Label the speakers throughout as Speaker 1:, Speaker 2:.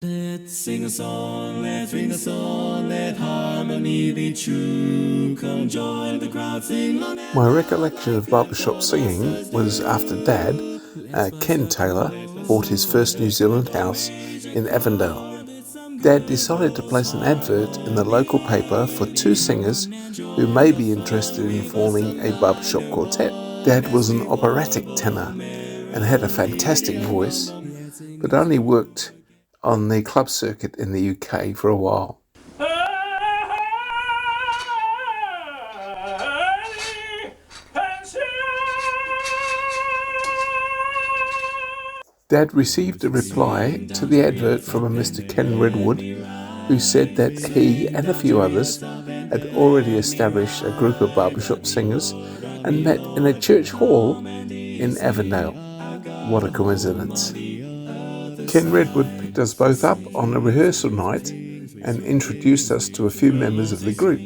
Speaker 1: Let's sing a song, let's sing a song, let harmony be true. Come join the crowd, sing long.
Speaker 2: My recollection of barbershop singing was after Dad, Ken Taylor, bought his first New Zealand house in Avondale. Dad decided to place an advert in the local paper for two singers who may be interested in forming a barbershop quartet. Dad was an operatic tenor and had a fantastic voice, but only worked on the club circuit in the UK for a while. Dad received a reply to the advert from a Mr. Ken Redwood, who said that he and a few others had already established a group of barbershop singers and met in a church hall in Avondale. What a coincidence. Ken Redwood picked us both up on a rehearsal night and introduced us to a few members of the group.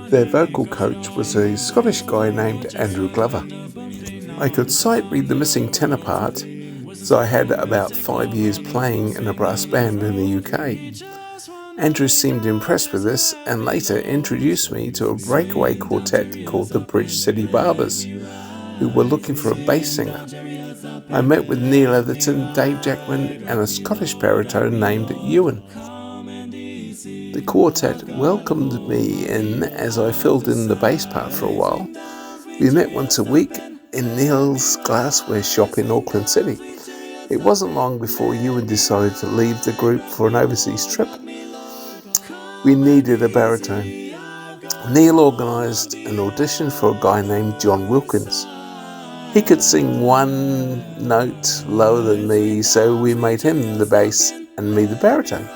Speaker 2: Their vocal coach was a Scottish guy named Andrew Glover. I could sight read the missing tenor part, as I had about 5 years playing in a brass band in the UK. Andrew seemed impressed with this and later introduced me to a breakaway quartet called the Bridge City Barbers, who were looking for a bass singer. I met with Neil Etherton, Dave Jackman and a Scottish baritone named Ewan. The quartet welcomed me in as I filled in the bass part for a while. We met once a week in Neil's glassware shop in Auckland City. It wasn't long before Ewan decided to leave the group for an overseas trip. We needed a baritone. Neil organised an audition for a guy named John Wilkins. He could sing one note lower than me, so we made him the bass and me the baritone.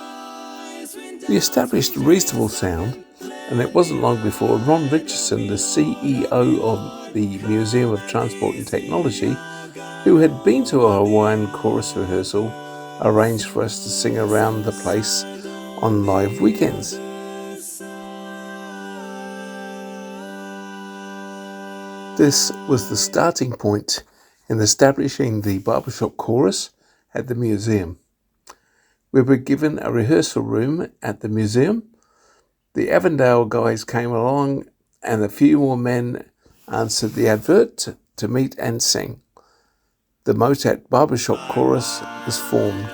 Speaker 2: We established a reasonable sound, and it wasn't long before Ron Richardson, the CEO of the Museum of Transport and Technology, who had been to a Hawaiian chorus rehearsal, arranged for us to sing around the place on live weekends. This was the starting point in establishing the barbershop chorus at the museum. We were given a rehearsal room at the museum. The Avondale guys came along and a few more men answered the advert to meet and sing. The Motat Barbershop Chorus was formed.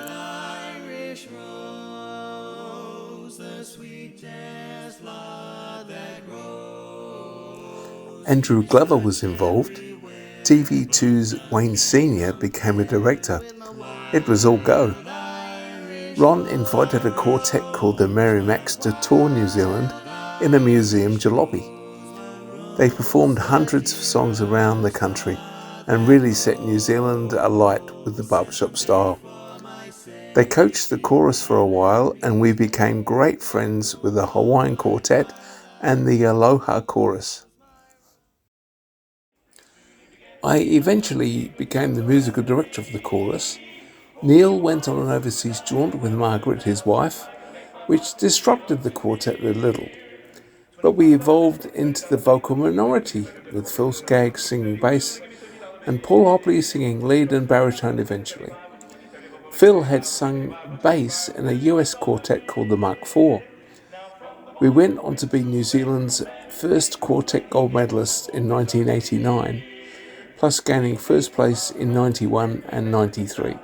Speaker 2: Andrew Glover was involved. TV2's Wayne Sr. became a director. It was all go. Ron invited a quartet called the Merrimacs to tour New Zealand in a museum jalopy. They performed hundreds of songs around the country and really set New Zealand alight with the barbershop style. They coached the chorus for a while and we became great friends with the Hawaiian Quartet and the Aloha Chorus. I eventually became the musical director of the chorus. Neil went on an overseas jaunt with Margaret, his wife, which disrupted the quartet a little. But we evolved into the vocal minority, with Phil Skaggs singing bass and Paul Hopley singing lead and baritone eventually. Phil had sung bass in a US quartet called the Mark IV. We went on to be New Zealand's first quartet gold medalist in 1989, plus gaining first place in 91 and 93.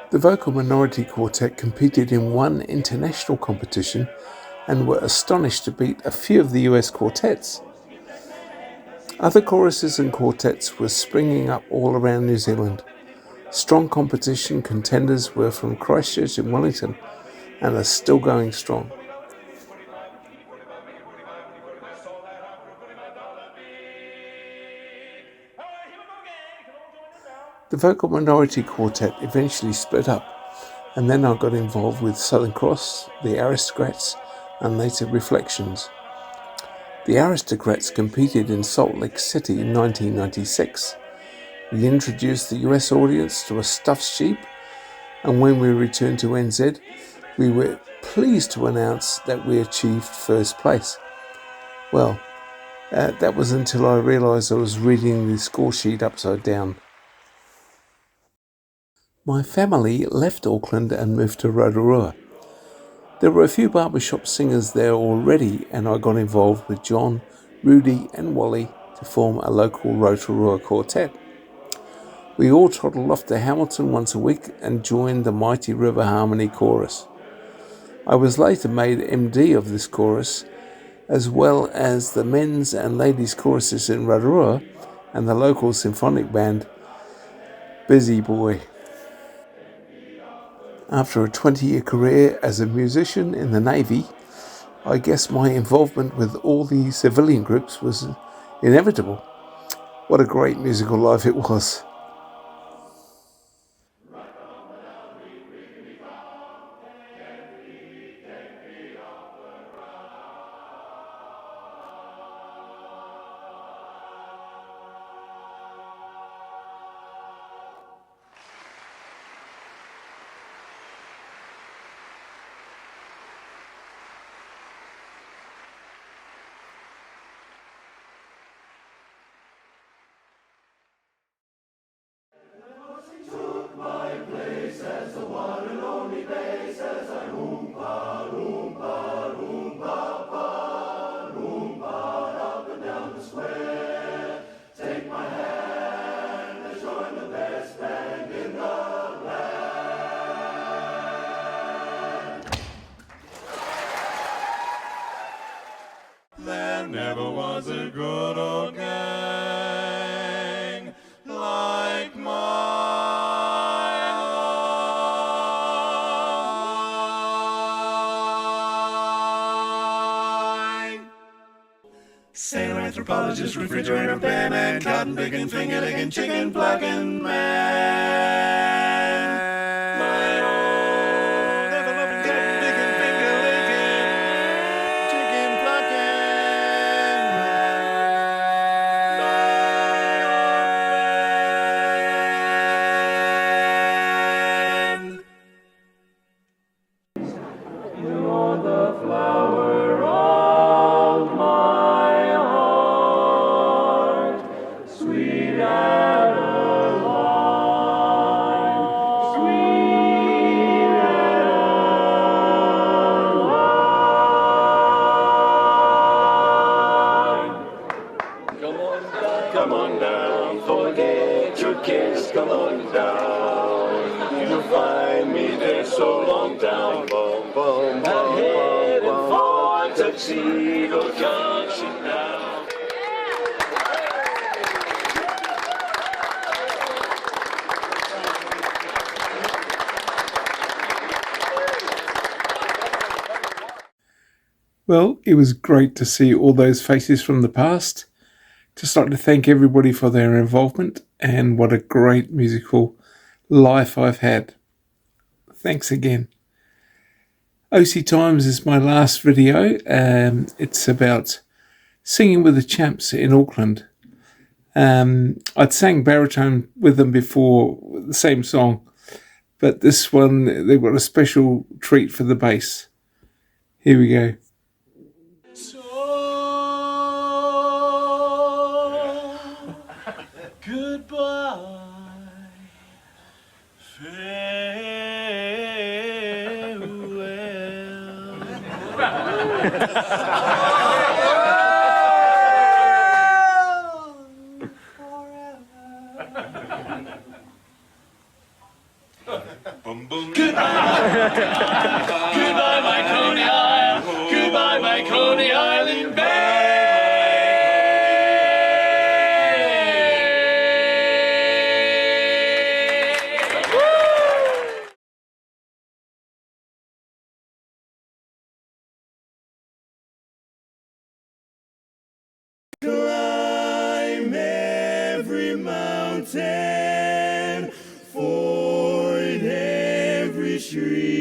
Speaker 2: The vocal minority quartet competed in one international competition and were astonished to beat a few of the US quartets. Other choruses and quartets were springing up all around New Zealand. Strong competition contenders were from Christchurch and Wellington and are still going strong. The vocal minority quartet eventually split up, and then I got involved with Southern Cross, the Aristocrats, and later Reflections. The Aristocrats competed in Salt Lake City in 1996. We introduced the US audience to a stuffed sheep, and when we returned to NZ, we were pleased to announce that we achieved first place. Well, that was until I realised I was reading the score sheet upside down. My family left Auckland and moved to Rotorua. There were a few barbershop singers there already, and I got involved with John, Rudy and Wally to form a local Rotorua quartet. We all toddled off to Hamilton once a week and joined the mighty River Harmony Chorus. I was later made MD of this chorus, as well as the men's and ladies' choruses in Rotorua and the local symphonic band, Busy Boy. After a 20-year career as a musician in the Navy, I guess my involvement with all the civilian groups was inevitable. What a great musical life it was.
Speaker 1: There never was a good old gang like mine. Sailor, anthropologist, refrigerator man, cotton picking, finger licking, chicken plucking man. My old ever-loving, cotton picking, finger licking, chicken plucking man. You're the flower of my heart, sweet Adeline, sweet Adeline. Come on down, forget your kiss, come on down. You'll find me there so long down, boom, boom, boom, boom, boom. For tuxedo junction now.
Speaker 2: Well, it was great to see all those faces from the past. Just like to thank everybody for their involvement, and what a great musical life I've had. Thanks again. OC Times is my last video. It's about singing with the Champs in Auckland. I'd sang baritone with them before, the same song, but this one, they've got a special treat for the bass. Here we go.
Speaker 1: So goodbye, goodbye, my Coney Island. Goodbye, my Coney Island Climb every mountain, ford every stream.